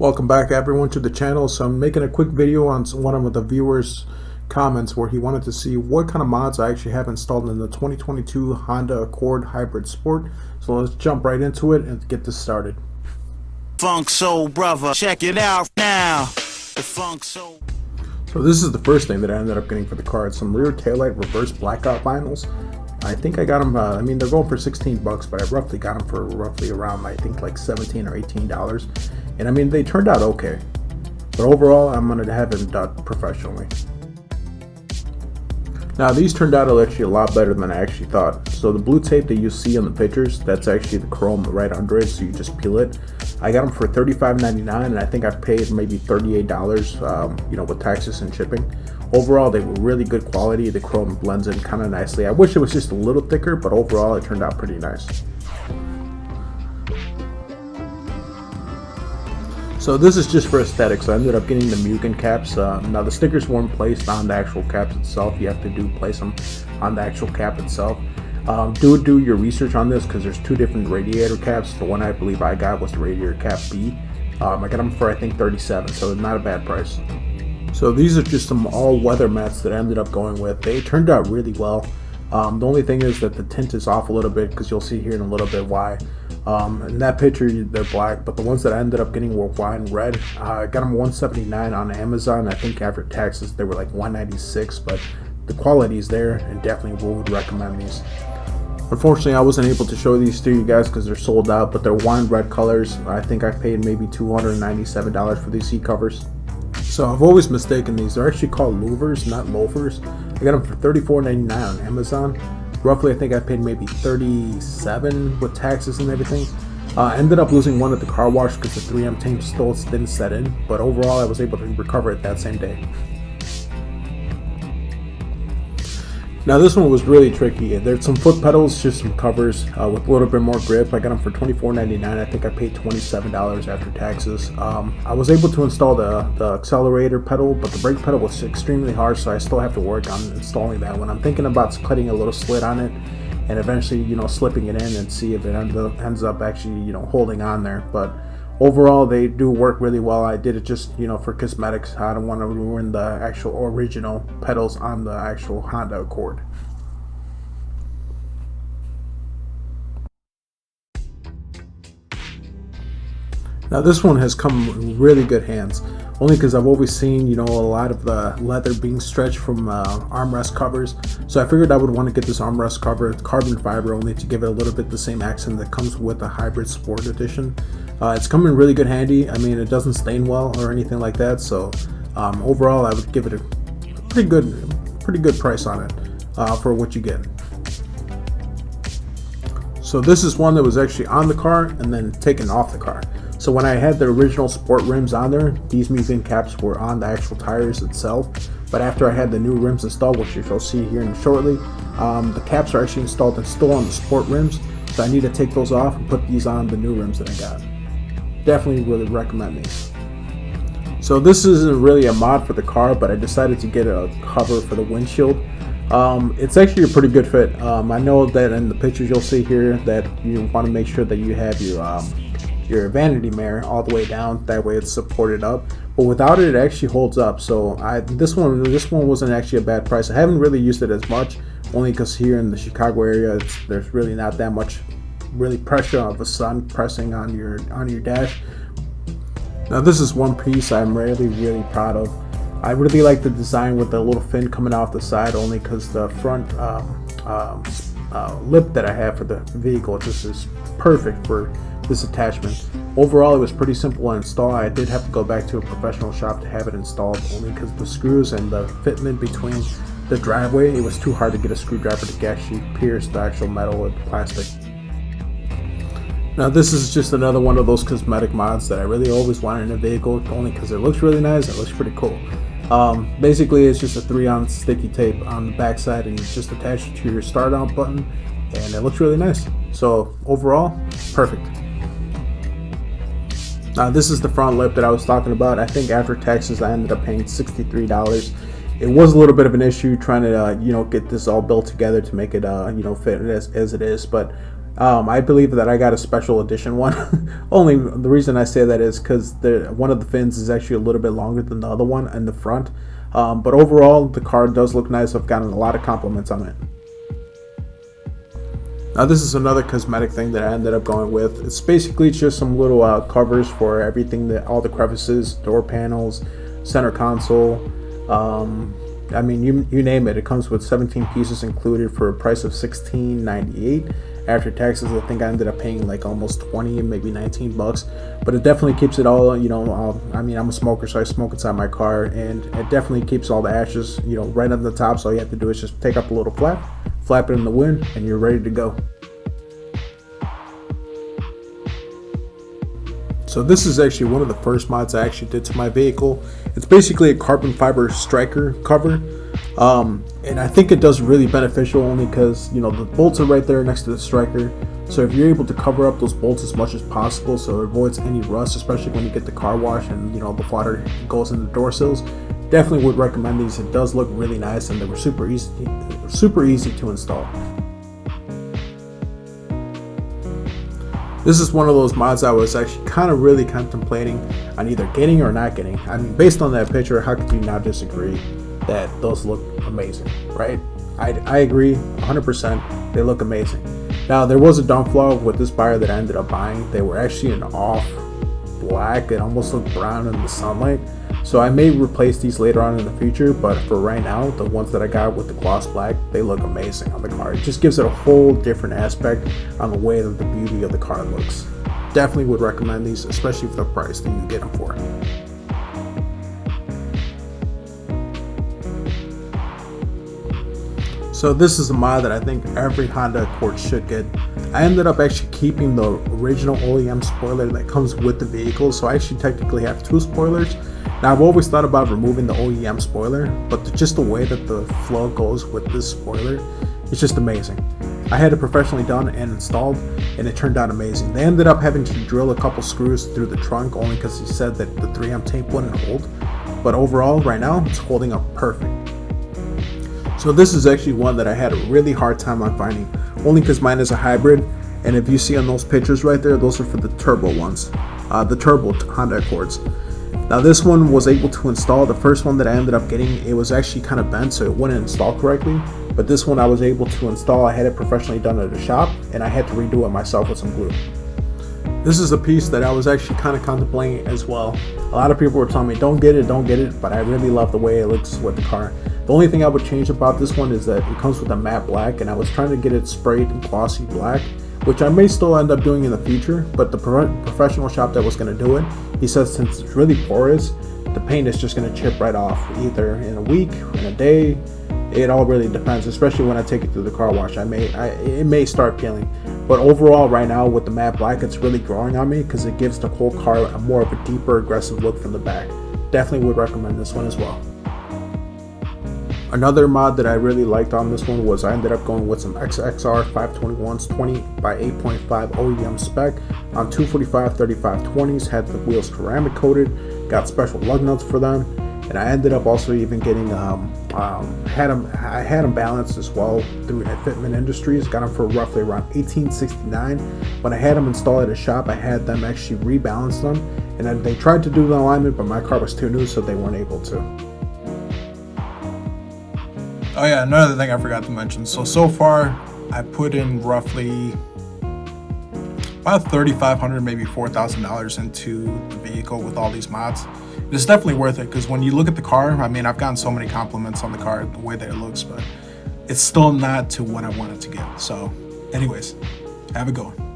Welcome back everyone to the channel. So I'm making a quick video on one of the viewers comments where he wanted to see what kind of mods I actually have installed in the 2022 Honda Accord Hybrid Sport. So let's jump right into it and get this started. Funk Soul Brother, check it out now. The Funk Soul. So this is the first thing that I ended up getting for the car. It's some rear taillight reverse blackout vinyls. I think I got them, I mean they're going for 16 bucks, but I roughly got them for roughly around I think like 17 or 18 dollars. And I mean they turned out okay, but overall I'm going to have them done professionally. Now these turned out actually a lot better than I actually thought. So the blue tape that you see on the pictures, that's actually the chrome right under it, so you just peel it. I got them for $35.99 and I think I paid maybe $38, you know, with taxes and shipping. Overall, they were really good quality. The chrome blends in kind of nicely. I wish it was just a little thicker, but overall it turned out pretty nice. So this is just for aesthetics. I ended up getting the Mugen caps. Now the stickers weren't placed on the actual caps itself. You have to place them on the actual cap itself. Do your research on this because there's two different radiator caps. The one I believe I got was the radiator cap B. I got them for I think $37, so not a bad price. So these are just some all-weather mats that I ended up going with. They turned out really well. The only thing is that the tint is off a little bit because you'll see here in a little bit why. In that picture they're black, but the ones that I ended up getting were wine red. I got them $179 on Amazon. I think after taxes they were like $196, but the quality is there and definitely would recommend these. Unfortunately I wasn't able to show these to you guys because they're sold out, but they're wine red colors. I think I paid maybe $297 for these seat covers. So I've always mistaken these. They're actually called louvers, not loafers. I got them for $34.99 on Amazon. Roughly I think I paid maybe $37 with taxes and everything. I ended up losing one at the car wash because the 3M tape still didn't set in, but overall I was able to recover it that same day. Now this one was really tricky. There's some foot pedals, just some covers with a little bit more grip. I got them for $24.99. I think I paid $27 after taxes. I was able to install the accelerator pedal, but the brake pedal was extremely hard, so I still have to work on installing that one. I'm thinking about cutting a little slit on it and eventually, you know, slipping it in and see if it ends up actually, you know, holding on there. But overall they do work really well. I did it just, you know, for cosmetics. I don't want to ruin the actual original pedals on the actual Honda Accord. Now this one has come in really good hands, only because I've always seen, you know, a lot of the leather being stretched from armrest covers. So I figured I would want to get this armrest cover, carbon fiber only, to give it a little bit the same accent that comes with the Hybrid Sport Edition. It's come in really good handy. I mean, it doesn't stain well or anything like that. So overall, I would give it a pretty good price on it for what you get. So this is one that was actually on the car and then taken off the car. So when I had the original sport rims on there, these Mugen caps were on the actual tires itself. But after I had the new rims installed, which you'll see here shortly, the caps are actually installed and still on the sport rims. So I need to take those off and put these on the new rims that I got. Definitely really recommend these. So this isn't really a mod for the car, but I decided to get a cover for the windshield. It's actually a pretty good fit. I know that in the pictures you'll see here that you want to make sure that you have your vanity mirror all the way down, that way it's supported up, but without it, it actually holds up. So this one wasn't actually a bad price. I haven't really used it as much, only because here in the Chicago area there's really not that much pressure of the sun pressing on your dash. Now this is one piece I'm really proud of. I really like the design with the little fin coming off the side, only because the front lip that I have for the vehicle just is perfect for this attachment. Overall it was pretty simple to install. I did have to go back to a professional shop to have it installed, only because the screws and the fitment between the driveway, it was too hard to get a screwdriver to actually pierce the actual metal with the plastic. Now this is just another one of those cosmetic mods that I really always wanted in a vehicle, only because it looks really nice, it looks pretty cool. Basically it's just a 3-ounce sticky tape on the back side and you just attach it to your start out button and it looks really nice. So overall, perfect. Now this is the front lip that I was talking about. I think after taxes I ended up paying $63. It was a little bit of an issue trying to you know, get this all built together to make it you know, fit as it is, but I believe that I got a special edition one. Only the reason I say that is because one of the fins is actually a little bit longer than the other one in the front. But overall, the car does look nice. I've gotten a lot of compliments on it. Now this is another cosmetic thing that I ended up going with. It's basically just some little covers for everything, that all the crevices, door panels, center console. I mean, you name it. It comes with 17 pieces included for a price of $16.98. After taxes, I think I ended up paying like almost 20, maybe 19 bucks. But it definitely keeps it all, I mean, I'm a smoker, so I smoke inside my car, and it definitely keeps all the ashes, right on the top. So all you have to do is just take up a little flap it in the wind, and you're ready to go. So this is actually one of the first mods I actually did to my vehicle. It's basically a carbon fiber striker cover. And I think it does really beneficial only because, the bolts are right there next to the striker. So if you're able to cover up those bolts as much as possible so it avoids any rust, especially when you get the car wash and, the water goes in the door sills, definitely would recommend these. It does look really nice, and they were super easy to install. This is one of those mods I was actually kind of really contemplating on either getting or not getting. I mean, based on that picture, how could you not disagree that those look amazing, right? I agree 100%. They look amazing. Now, there was a dump flaw with this buyer that I ended up buying. They were actually an off black. It almost looked brown in the sunlight. So I may replace these later on in the future, but for right now, the ones that I got with the gloss black, they look amazing on the car. It just gives it a whole different aspect on the way that the beauty of the car looks. Definitely would recommend these, especially for the price that you get them for. So this is a mod that I think every Honda Accord should get. I ended up actually keeping the original OEM spoiler that comes with the vehicle, so I actually technically have two spoilers. Now, I've always thought about removing the OEM spoiler, but just the way that the flow goes with this spoiler, it's just amazing. I had it professionally done and installed, and it turned out amazing. They ended up having to drill a couple screws through the trunk only because he said that the 3M tape wouldn't hold. But overall, right now, it's holding up perfect. So this is actually one that I had a really hard time on finding, only because mine is a hybrid, and if you see on those pictures right there, those are for the turbo ones, the turbo Honda Accords. Now this one was able to install. The first one that I ended up getting, it was actually kind of bent, so it wouldn't install correctly. But this one I was able to install. I had it professionally done at a shop, and I had to redo it myself with some glue. This is a piece that I was actually kind of contemplating as well. A lot of people were telling me, don't get it, but I really love the way it looks with the car. The only thing I would change about this one is that it comes with a matte black, and I was trying to get it sprayed glossy black, which I may still end up doing in the future, but the professional shop that was going to do it, he says since it's really porous, the paint is just going to chip right off, either in a week, in a day. It all really depends, especially when I take it through the car wash. It may start peeling, but overall right now with the matte black, it's really growing on me because it gives the whole car a more of a deeper, aggressive look from the back. Definitely would recommend this one as well. Another mod that I really liked on this one was I ended up going with some XXR 521s 20 by 8.5 OEM spec on 245 3520s. Had the wheels ceramic coated, got special lug nuts for them, and I ended up also even getting I had them balanced as well through Fitment Industries. Got them for roughly around $18.69. When I had them installed at a shop, I had them actually rebalance them, and then they tried to do the alignment, but my car was too new, so they weren't able to. Oh yeah, another thing I forgot to mention. So far, I put in roughly about $3,500, maybe $4,000 into the vehicle with all these mods. It's definitely worth it because when you look at the car, I mean, I've gotten so many compliments on the car, the way that it looks, but it's still not to what I wanted to get. So anyways, have a good one.